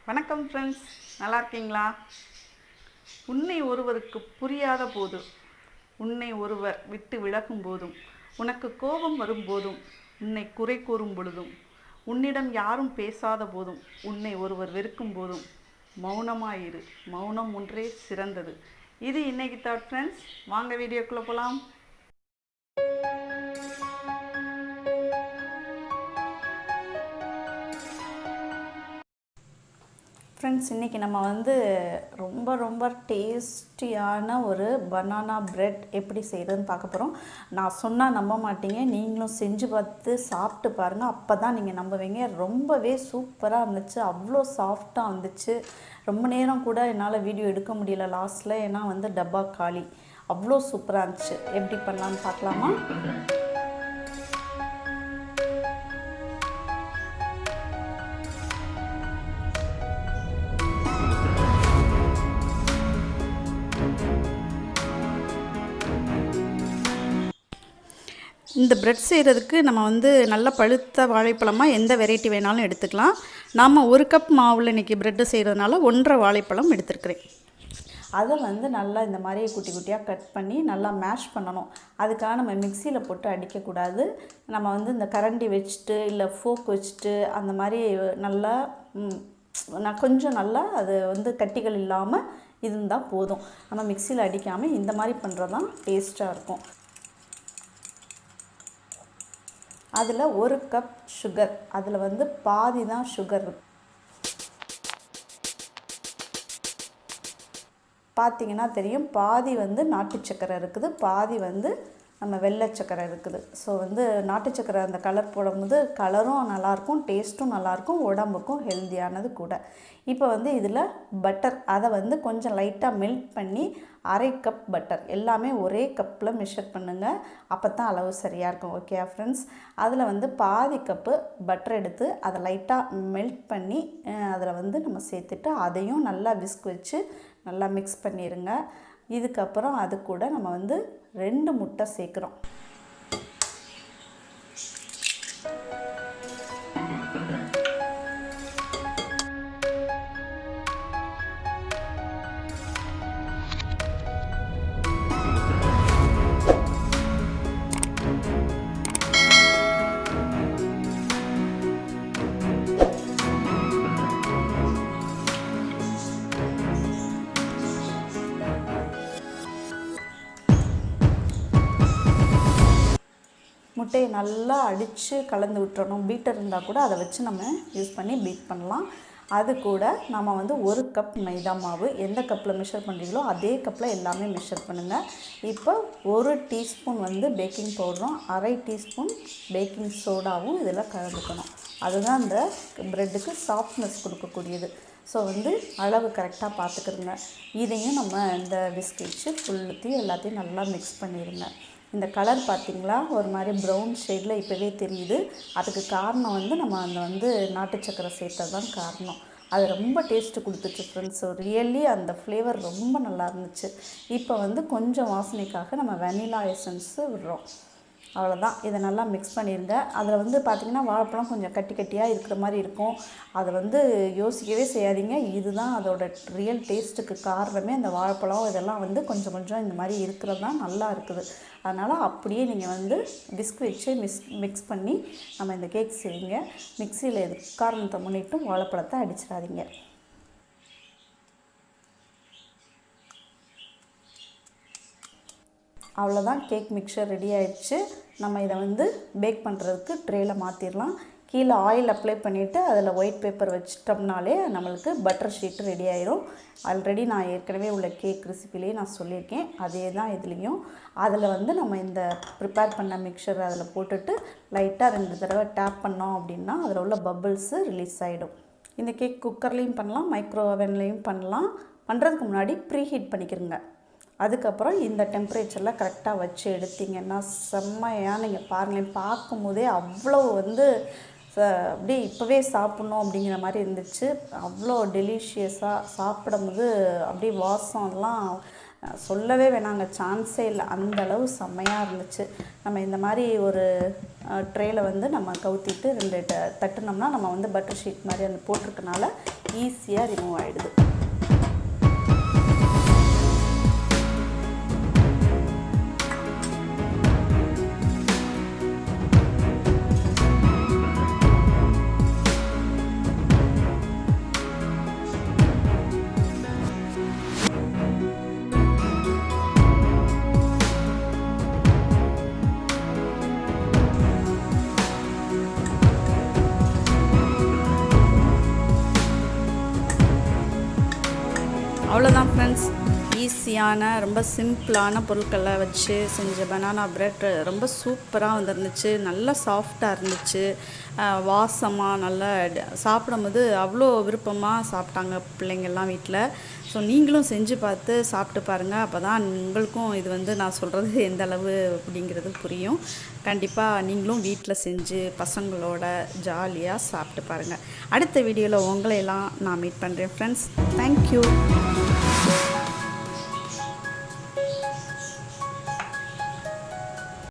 வணக்கம் ஃப்ரெண்ட்ஸ், நல்லா இருக்கீங்களா? உன்னை ஒருவருக்கு புரியாத போது, உன்னை ஒருவர் விட்டு விலகும் போதும், உனக்கு கோபம் வரும்போதும், உன்னை குறை கூறும் பொழுதும், உன்னிடம் யாரும் பேசாத போதும், உன்னை ஒருவர் வெறுக்கும் போதும் மௌனமாயிரு. மௌனம் ஒன்றே சிறந்தது. இது இன்னைக்கு தாட் ஃப்ரெண்ட்ஸ். வாங்க வீடியோக்குள்ளே போகலாம். ஃப்ரெண்ட்ஸ், இன்றைக்கி நம்ம ரொம்ப டேஸ்டியான ஒரு பனானா பிரெட் எப்படி செய்கிறதுன்னு பார்க்க போகிறோம். நான் சொன்னால் நம்ப மாட்டீங்க, நீங்களும் செஞ்சு பார்த்து சாப்பிட்டு பாருங்கள். அப்போ தான் நீங்கள் நம்புவீங்க. ரொம்பவே சூப்பராக இருந்துச்சு, அவ்வளோ சாஃப்டாக இருந்துச்சு. ரொம்ப நேரம் கூட என்னால் வீடியோ எடுக்க முடியல லாஸ்ட்டில், ஏன்னா டப்பா காலி. அவ்வளோ சூப்பராக இருந்துச்சு. எப்படி பண்ணலான்னு பார்க்கலாமா? இந்த பிரெட் செய்கிறதுக்கு நம்ம நல்ல பழுத்த வாழைப்பழமாக எந்த வெரைட்டி வேணாலும் எடுத்துக்கலாம். நாம் 1 கப் மாவில் இன்றைக்கி ப்ரெட்டு செய்கிறதுனால 1.5 வாழைப்பழம் எடுத்துருக்கிறேன். அதை நல்லா இந்த மாதிரி குட்டி குட்டியாக கட் பண்ணி நல்லா மேஷ் பண்ணணும். அதுக்காக நம்ம மிக்சியில் போட்டு அடிக்கக்கூடாது. நம்ம இந்த கரண்டி வச்சுட்டு இல்லை ஃபோக் வச்சுட்டு அந்த மாதிரி நல்லா கொஞ்சம் நல்லா அது கட்டிகள் இல்லாமல் இருந்தால் போதும். நம்ம மிக்சியில் அடிக்காமல் இந்த மாதிரி பண்ணுறது தான் டேஸ்ட்டாக இருக்கும். அதில் 1 கப் சுகர், அதில் பாதி தான் சுகர் பார்த்திங்கன்னா தெரியும். பாதி நாட்டு சக்கரை இருக்குது, பாதி நம்ம வெள்ளை சக்கரை இருக்குது. ஸோ நாட்டு சக்கரை அந்த கலர் போடும்போது கலரும் நல்லாயிருக்கும், டேஸ்ட்டும் நல்லாயிருக்கும், உடம்புக்கும் ஹெல்த்தியானது கூட. இப்போ இதில் பட்டர், அதை கொஞ்சம் லைட்டாக மெல்ட் பண்ணி 1/2 கப் பட்டர், எல்லாமே ஒரே கப்பில் மெஷர் பண்ணுங்கள். அப்போ தான் அளவு சரியாக இருக்கும். ஓகே ஃப்ரெண்ட்ஸ், அதில் பாதி கப்பு பட்டர் எடுத்து அதை லைட்டாக மெல்ட் பண்ணி அதில் நம்ம சேர்த்துட்டு அதையும் நல்லா விஸ்க் வச்சு நல்லா மிக்ஸ் பண்ணிடுங்க. இதுக்கப்புறம் அது கூட நம்ம 2 முட்டை சேர்க்குறோம். முட்டையை நல்லா அடித்து கலந்து விட்டுறணும். பீட்டர் இருந்தால் கூட அதை வச்சு நம்ம யூஸ் பண்ணி பீட் பண்ணலாம். அது கூட நம்ம 1 கப் மைதா மாவு, எந்த கப்பில் மெஷர் பண்ணுறீங்களோ அதே கப்பில் எல்லாமே மெஷர் பண்ணுங்கள். இப்போ 1 டீஸ்பூன் பேக்கிங் பவுடரும் 1/2 டீஸ்பூன் பேக்கிங் சோடாவும் இதில் கலந்துக்கணும். அதுதான் இந்த ப்ரெட்டுக்கு சாஃப்ட்னஸ் கொடுக்கக்கூடியது. ஸோ அளவு கரெக்டாக பார்த்துக்கிறங்க. இதையும் நம்ம இந்த விஸ்க் வச்சு ஃபுல்லுத்தையும் எல்லாத்தையும் நல்லா மிக்ஸ் பண்ணிடுங்க. இந்த கலர் பார்த்திங்களா, ஒரு மாதிரி ப்ரௌன் ஷேடில் இப்போவே தெரியுது. அதுக்கு காரணம் நம்ம நாட்டு சக்கரை சேர்த்தது தான் காரணம். அது ரொம்ப டேஸ்ட்டு கொடுத்துச்சு ஃப்ரெண்ட்ஸ். ரியலி அந்த ஃப்ளேவர் ரொம்ப நல்லா இருந்துச்சு. இப்போ கொஞ்சம் வாசனைக்காக நம்ம வெனிலா எசன்ஸு விடுறோம். அவ்வளோதான். இதை நல்லா மிக்ஸ் பண்ணிடுங்க. அதில் பார்த்திங்கன்னா வாழைப்பழம் கொஞ்சம் கட்டி கட்டியாக இருக்கிற மாதிரி இருக்கும். அதை யோசிக்கவே செய்யாதீங்க. இதுதான் அதோட ரியல் டேஸ்ட்டுக்கு காரணமே. அந்த வாழைப்பழம் இதெல்லாம் கொஞ்சம் கொஞ்சம் இந்த மாதிரி இருக்கிறது தான் நல்லா இருக்குது. அதனால் அப்படியே நீங்கள் விஸ்க் வச்சு மிக்ஸ் பண்ணி நம்ம இந்த கேக் செய்யுங்க. மிக்சியில் காரணத்தை முன்னிட்டும் வாழைப்பழத்தை அடிச்சிடாதீங்க. அவ்வளோதான், கேக் மிக்சர் ரெடி ஆயிடுச்சு. நம்ம இதை பேக் பண்ணுறதுக்கு ட்ரேயில் மாற்றிடலாம். கீழே ஆயில் அப்ளை பண்ணிவிட்டு அதில் ஒயிட் பேப்பர் வச்சிட்டோம்னாலே நம்மளுக்கு பட்டர் ஷீட்டு ரெடி ஆயிரும். ஆல்ரெடி நான் ஏற்கனவே உள்ள கேக் ரெசிபிலேயே நான் சொல்லியிருக்கேன், அதே தான் இதுலேயும். அதில் நம்ம இந்த ப்ரிப்பேர் பண்ண மிக்சர் அதில் போட்டுட்டு லைட்டாக 2 தடவை டேப் பண்ணோம் அப்படின்னா அதில் உள்ள பபிள்ஸு ரிலீஸ் ஆகிடும். இந்த கேக் குக்கர்லேயும் பண்ணலாம், மைக்ரோ ஓவன்லேயும் பண்ணலாம். பண்ணுறதுக்கு முன்னாடி ப்ரீ ஹீட் பண்ணிக்கிறங்க. அதுக்கப்புறம் இந்த டெம்பரேச்சரில் கரெக்டாக வச்சு எடுத்திங்கன்னா செம்மையாக, நீங்கள் பாருங்களேன், பார்க்கும்போதே அவ்வளோ அப்படியே இப்போவே சாப்பிட்ணும் அப்படிங்கிற மாதிரி இருந்துச்சு. அவ்வளோ டெலிஷியஸாக சாப்பிடும்போது அப்படியே வாசம்லாம் சொல்லவே வேணாங்க, சான்ஸே இல்லை, அந்தளவு செம்மையாக இருந்துச்சு. நம்ம இந்த மாதிரி ஒரு ட்ரேயில் நம்ம கவுத்திட்டு 2 தட்டுனோம்னா நம்ம பட்டர் ஷீட் மாதிரி அந்த போட்டிருக்கனால ஈஸியாக ரிமூவ் ஆகிடுது. அவ்வளோதான் ஃப்ரெண்ட்ஸ், ஈஸியான ரொம்ப சிம்பிளான பொருட்களை வச்சு செஞ்ச பனானா பிரெட் ரொம்ப சூப்பராக வந்துருந்துச்சு. நல்லா சாஃப்டாக இருந்துச்சு, வாசமாக நல்லா சாப்பிடும்போது அவ்வளோ விருப்பமாக சாப்பிட்டாங்க பிள்ளைங்கள்லாம் வீட்டில். ஸோ நீங்களும் செஞ்சு பார்த்து சாப்பிட்டு பாருங்கள். அப்போ தான் உங்களுக்கும் இது வந்து நான் சொல்கிறது எந்த அளவு அப்படிங்கிறது புரியும். கண்டிப்பாக நீங்களும் வீட்டில் செஞ்சு பசங்களோட ஜாலியாக சாப்பிட்டு பாருங்கள். அடுத்த வீடியோவில் உங்களையெல்லாம் நான் மீட் பண்ணுறேன் ஃப்ரெண்ட்ஸ். தேங்க்யூ.